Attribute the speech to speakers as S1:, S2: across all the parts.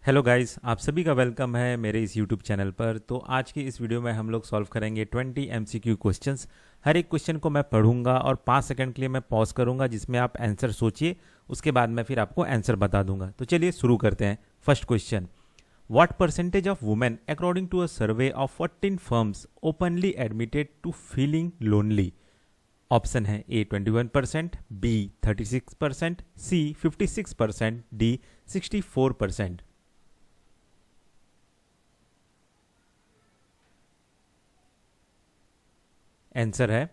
S1: Hello guys, आप सभी का वेलकम है मेरे इस यूट्यूब चैनल पर। तो आज की इस वीडियो में हम लोग सॉल्व करेंगे 20 एमसीक्यू क्वेश्चंस। हर एक क्वेश्चन को मैं पढ़ूंगा और 5 सेकंड के लिए मैं पॉज करूंगा जिसमें आप आंसर सोचिए। उसके बाद मैं फिर आपको आंसर बता दूंगा। तो चलिए शुरू करते हैं। First question, what percentage of women according to a survey of 14 firms openly admitted to feeling lonely? Option है A 21%, B 36%, C 56%, D 64%। Answer है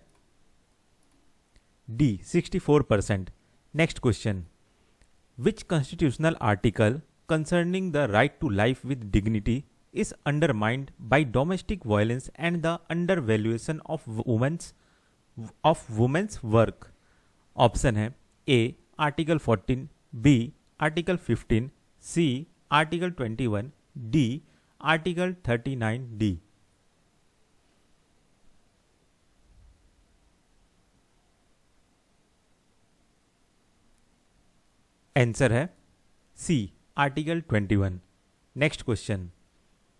S1: D 64%। Next question, which constitutional article concerning the right to life with dignity is undermined by domestic violence and the undervaluation of women's work? Option है A article 14, B article 15, C article 21, D article 39 D. Answer है C article 21। Next question,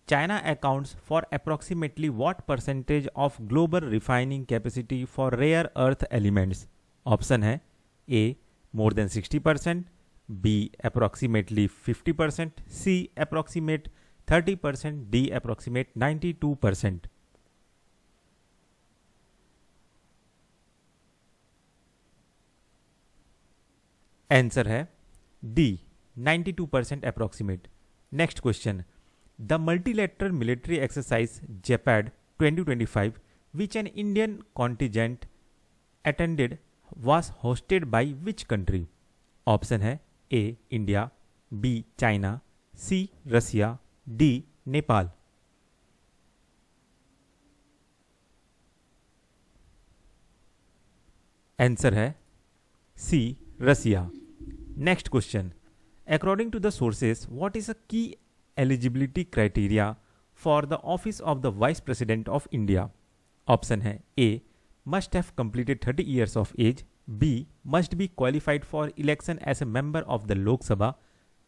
S1: China accounts for approximately what percentage of global refining capacity for rare earth elements? Option है A more than 60%, B approximately 50%, C approximate 30%, D approximate 92%। Answer है D 92% approximate. Next question, the multilateral military exercise Zapad 2025 which an Indian contingent attended was hosted by which country? Option है A India, B China, C Russia, D Nepal. Answer है C Russia. Next question, according to the sources what is a key eligibility criteria for the office of the vice president of India? Option है A must have completed 30 years of age, B must be qualified for election as a member of the Lok Sabha,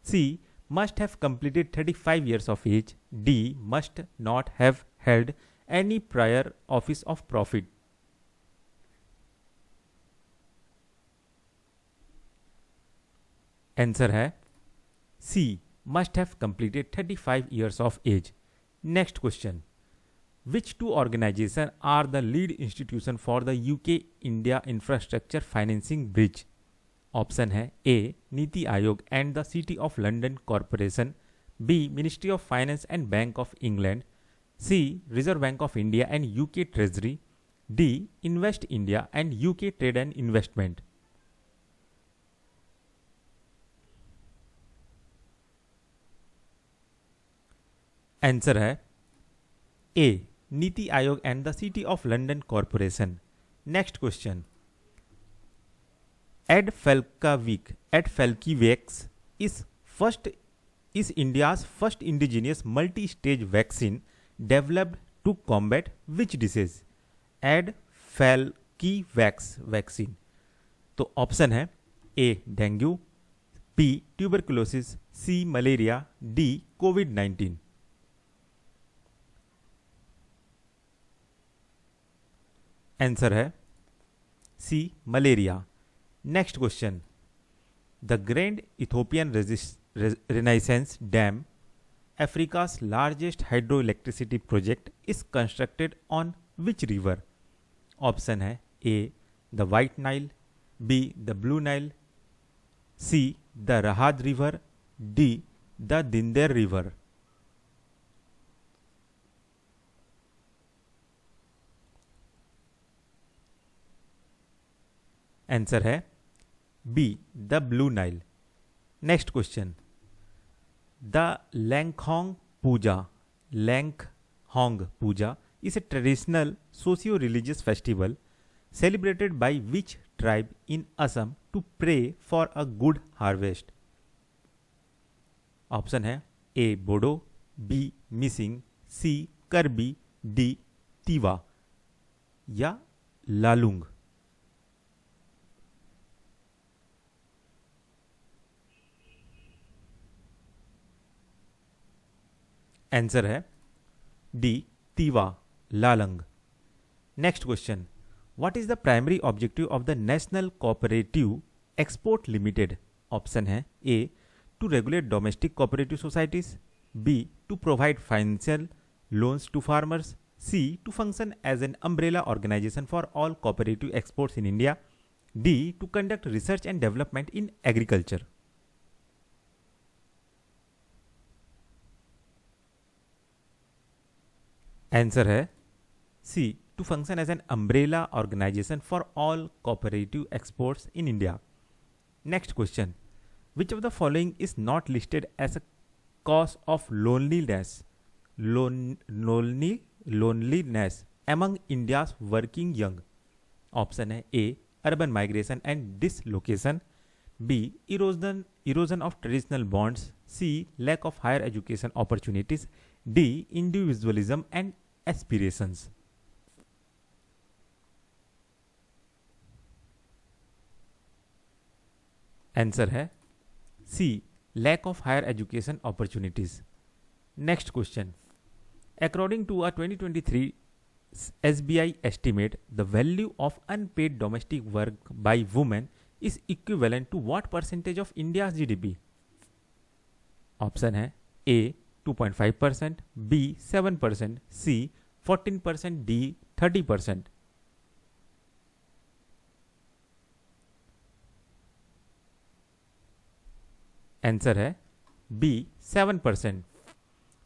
S1: C must have completed 35 years of age, D must not have held any prior office of profit. Answer है C must have completed 35 years of age. Next question, which two organizations are the lead institution for the UK India Infrastructure Financing Bridge? Option है A NITI Aayog and the City of London Corporation, B Ministry of Finance and Bank of England, C Reserve Bank of India and UK Treasury, D Invest India and UK Trade and Investment. Answer है A NITI Aayog and the City of London Corporation. Next question, AdFalciVax is India's first indigenous multi-stage vaccine developed to combat which disease? AdFalciVax vaccine. तो option है A dengue, B tuberculosis, C malaria, D COVID. Answer है C malaria. Next question, the Grand Ethiopian Renaissance Dam, Africa's largest hydroelectricity project, is constructed on which river? Option है A the White Nile, B the Blue Nile, C the Rahad River, D the Dinder River. Answer है B the Blue Nile. Next question, the Langhong puja is a traditional socio religious festival celebrated by which tribe in Assam to pray for a good harvest? Option है A Bodo, B Mising, C Karbi, D Tiwa या Lalung. Answer है D Tiwa Lalung. Next question, what is the primary objective of the National Cooperative Export Limited? Option है A to regulate domestic cooperative societies, B to provide financial loans to farmers, C to function as an umbrella organization for all cooperative exports in India, D to conduct research and development in agriculture. Answer है C to function as an umbrella organization for all cooperative exports in India. Next question, which of the following is not listed as a cause of loneliness among India's working young? Option है A urban migration and dislocation, B erosion of traditional bonds, C lack of higher education opportunities, D individualism and aspirations. Answer है C lack of higher education opportunities. Next question, according to a 2023 SBI estimate, the value of unpaid domestic work by women is equivalent to what percentage of India's GDP? Option है A 2.5%, B 7%, C 14%, D 30%। Answer है B 7%।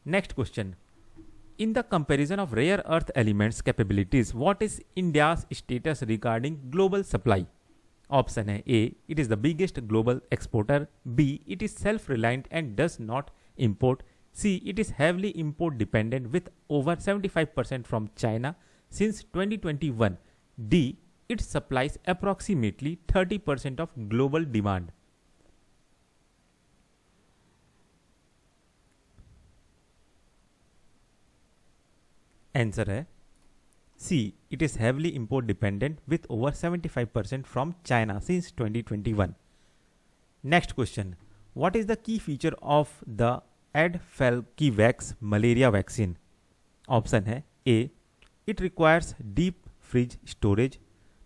S1: Next question, in the comparison of rare earth elements capabilities, what is India's status regarding global supply? Option है A, it is the biggest global exporter, B, it is self-reliant and does not import, C, it is heavily import dependent with over 75% from China since 2021, D, it supplies approximately 30% of global demand। Answer है C it is heavily import dependent with over 75% from China since 2021। Next question, what is the key feature of the AdFalciVax malaria vaccine? Option है A it requires deep freeze storage,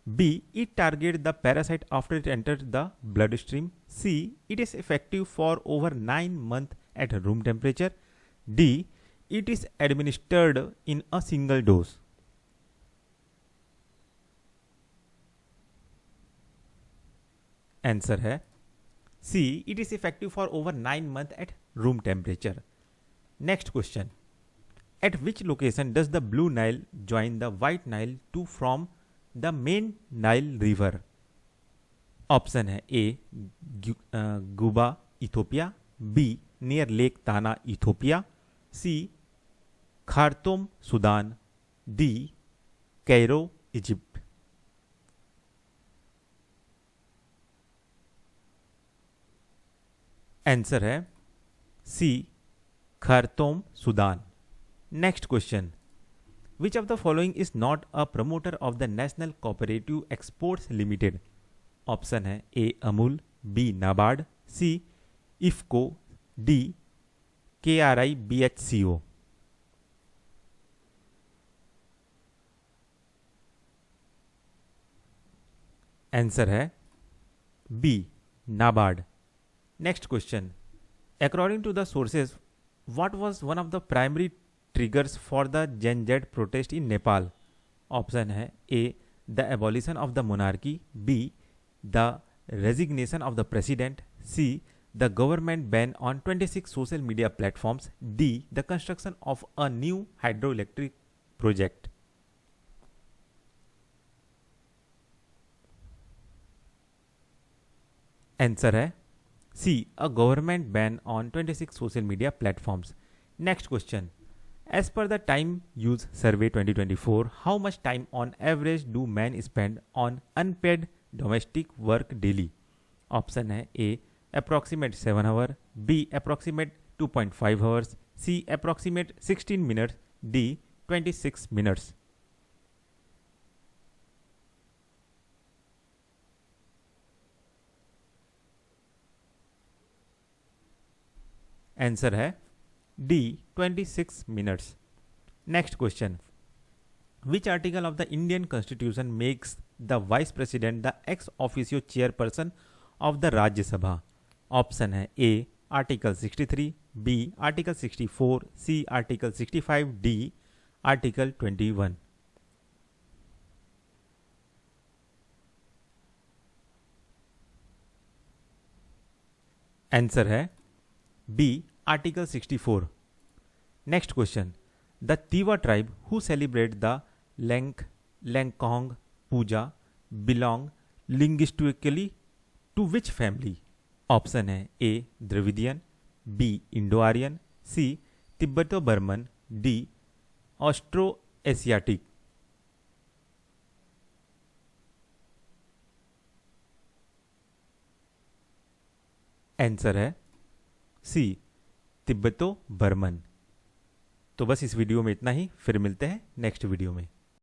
S1: B it target the parasite after it enter the bloodstream, C it is effective for over 9 months at room temperature, D it is administered in a single dose। Answer है C it is effective for over 9 months at room temperature. Next question, at which location does the Blue Nile join the White Nile to from the main Nile river? Option है A Guba Ethiopia, B near Lake Tana Ethiopia, C Khartoum Sudan, D Cairo Egypt. Answer है C Khartoum Sudan. Next question, which of the following is not a promoter of the National Cooperative Exports Limited? Option है ए Amul, B NABARD, C IFFCO, D KRIBHCO। Answer है B NABARD. Next question, according to the sources what was one of the primary triggers for the Gen Z protest in Nepal? Option है A the abolition of the monarchy, B the resignation of the president, C the government ban on 26 social media platforms, D the construction of a new hydroelectric project। Answer है C a government ban on 26 social media platforms. Next question, as per the time use survey 2024 how much time on average do man spend on unpaid domestic work daily? Option है A approximate 7 hours, B approximate 2.5 hours, C approximate 16 minutes, D 26 minutes। Answer है D 26 minutes. Next question, which article of the Indian constitution makes the vice president the ex officio chairperson of the Rajya Sabha? Option है A article 63, B article 64, C article 65, D article 21। Answer है B article 64। Next question, the Tiwa tribe who celebrate the Lengkong puja belong linguistically to which family? Option है A Dravidian, B Indo Aryan, C तिब्बतो Burman, D Austro Asiatic. Answer है C तिब्बतो Burman. तो बस इस video में इतना ही, फिर मिलते हैं नेक्स्ट वीडियो में।